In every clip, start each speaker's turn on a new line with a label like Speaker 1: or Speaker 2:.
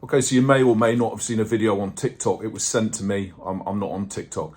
Speaker 1: Okay, so you may or may not have seen a video on TikTok. It was sent to me. I'm not on TikTok.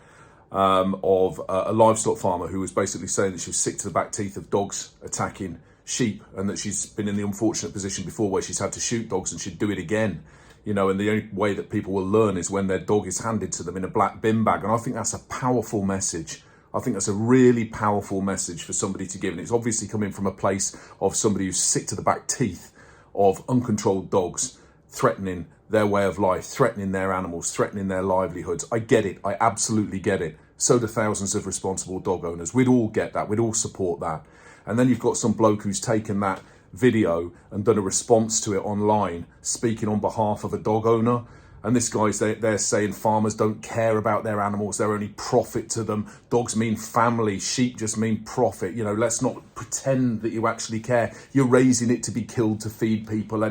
Speaker 1: Of a livestock farmer who was basically saying that she was sick to the back teeth of dogs attacking sheep, and that she's been in the unfortunate position before where she's had to shoot dogs and she'd do it again. You know, and the only way that people will learn is when their dog is handed to them in a black bin bag. And I think that's a powerful message. I think that's a really powerful message for somebody to give. And it's obviously coming from a place of somebody who's sick to the back teeth of uncontrolled dogs threatening their way of life, threatening their animals, threatening their livelihoods. I get it. I absolutely get it. So do thousands of responsible dog owners. We'd all get that. We'd all support that. And then you've got some bloke who's taken that video and done a response to it online, speaking on behalf of a dog owner. And this guy's they're saying farmers don't care about their animals. They're only profit to them. Dogs mean family. Sheep just mean profit. You know, let's not pretend that you actually care. You're raising it to be killed to feed people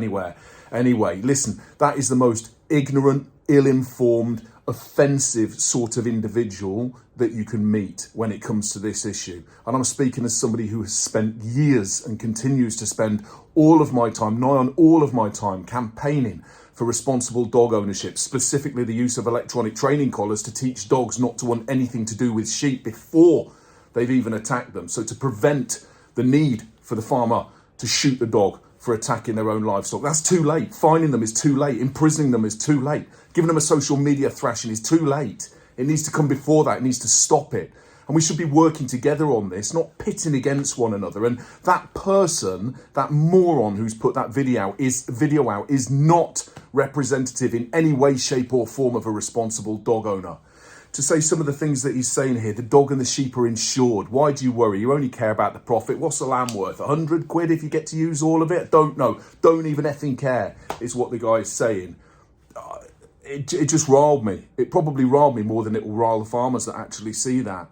Speaker 1: Anyway, listen, that is the most ignorant, ill-informed, offensive sort of individual that you can meet when it comes to this issue. And I'm speaking as somebody who has spent years and continues to spend all of my time, nigh on all of my time, campaigning for responsible dog ownership, specifically the use of electronic training collars to teach dogs not to want anything to do with sheep before they've even attacked them. So to prevent the need for the farmer to shoot the dog for attacking their own livestock. That's too late. Fining them is too late. Imprisoning them is too late. Giving them a social media thrashing is too late. It needs to come before that. It needs to stop it. And we should be working together on this, not pitting against one another. And that person, that moron who's put that video out is not representative in any way, shape or form of a responsible dog owner. To say some of the things that he's saying here, the dog and the sheep are insured. Why do you worry? You only care about the profit. What's the lamb worth? 100 quid if you get to use all of it? Don't know. Don't even effing care, is what the guy is saying. It just riled me. It probably riled me more than it will rile the farmers that actually see that.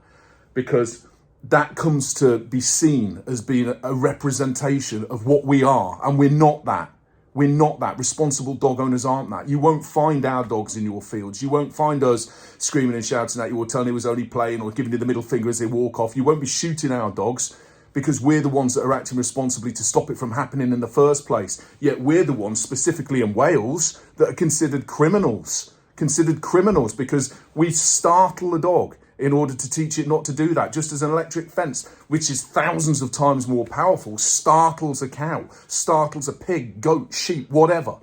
Speaker 1: Because that comes to be seen as being a representation of what we are. And we're not that. We're not that. Responsible dog owners aren't that. You won't find our dogs in your fields. You won't find us screaming and shouting at you or telling you it was only playing or giving you the middle finger as they walk off. You won't be shooting our dogs because we're the ones that are acting responsibly to stop it from happening in the first place. Yet we're the ones, specifically in Wales, that are considered criminals. Considered criminals because we startle a dog in order to teach it not to do that. Just as an electric fence, which is thousands of times more powerful, startles a cow, startles a pig, goat, sheep, whatever,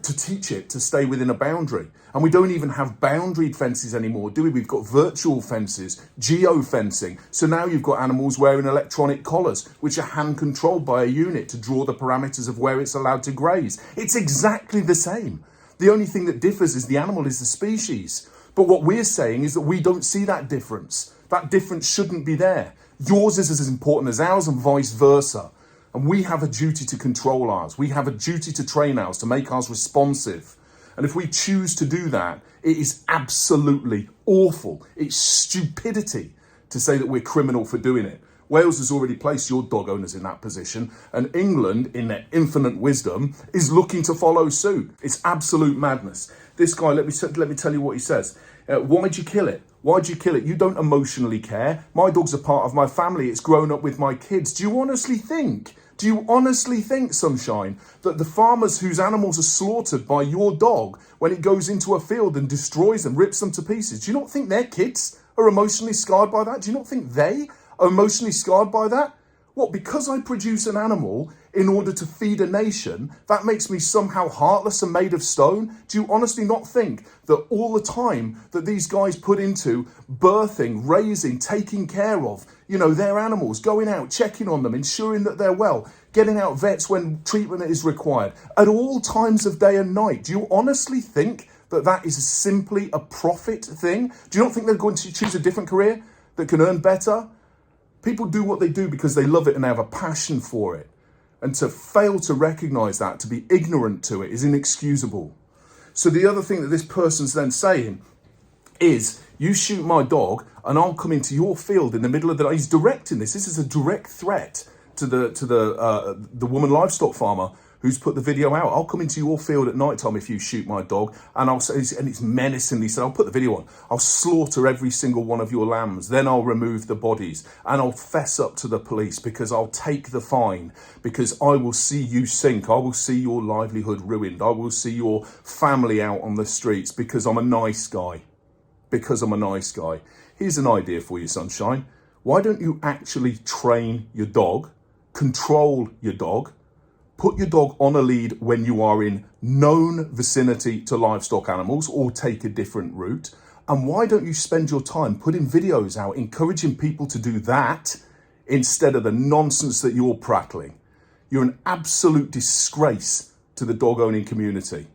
Speaker 1: to teach it to stay within a boundary. And we don't even have boundaried fences anymore, do we? We've got virtual fences, geo-fencing. So now you've got animals wearing electronic collars, which are hand-controlled by a unit to draw the parameters of where it's allowed to graze. It's exactly the same. The only thing that differs is the animal is the species. But what we're saying is that we don't see that difference. That difference shouldn't be there. Yours is as important as ours and vice versa. And we have a duty to control ours. We have a duty to train ours, to make ours responsive. And if we choose to do that, it is absolutely awful. It's stupidity to say that we're criminal for doing it. Wales has already placed your dog owners in that position, and England, in their infinite wisdom, is looking to follow suit. It's absolute madness. This guy, let me tell you what he says. Why'd you kill it? Why'd you kill it? You don't emotionally care. My dog's a part of my family. It's grown up with my kids. Do you honestly think, Sunshine, that the farmers whose animals are slaughtered by your dog when it goes into a field and destroys them, rips them to pieces, do you not think their kids are emotionally scarred by that? Do you not think they are emotionally scarred by that? What, because I produce an animal in order to feed a nation, that makes me somehow heartless and made of stone? Do you honestly not think that all the time that these guys put into birthing, raising, taking care of, their animals, going out, checking on them, ensuring that they're well, getting out vets when treatment is required, at all times of day and night, do you honestly think that that is simply a profit thing? Do you not think they're going to choose a different career that can earn better? People do what they do because they love it and they have a passion for it. And to fail to recognise that, to be ignorant to it, is inexcusable. So the other thing that this person's then saying is, you shoot my dog and I'll come into your field in the middle of the night. He's directing this. This is a direct threat to the woman livestock farmer who's put the video out. I'll come into your field at night time if you shoot my dog, and I'll say, and it's menacingly said, I'll put the video on. I'll slaughter every single one of your lambs. Then I'll remove the bodies and I'll fess up to the police, because I'll take the fine, because I will see you sink. I will see your livelihood ruined. I will see your family out on the streets, because I'm a nice guy. Because I'm a nice guy. Here's an idea for you, Sunshine. Why don't you actually train your dog, control your dog, put your dog on a lead when you are in known vicinity to livestock animals, or take a different route? And why don't you spend your time putting videos out, encouraging people to do that instead of the nonsense that you're prattling? You're an absolute disgrace to the dog owning community.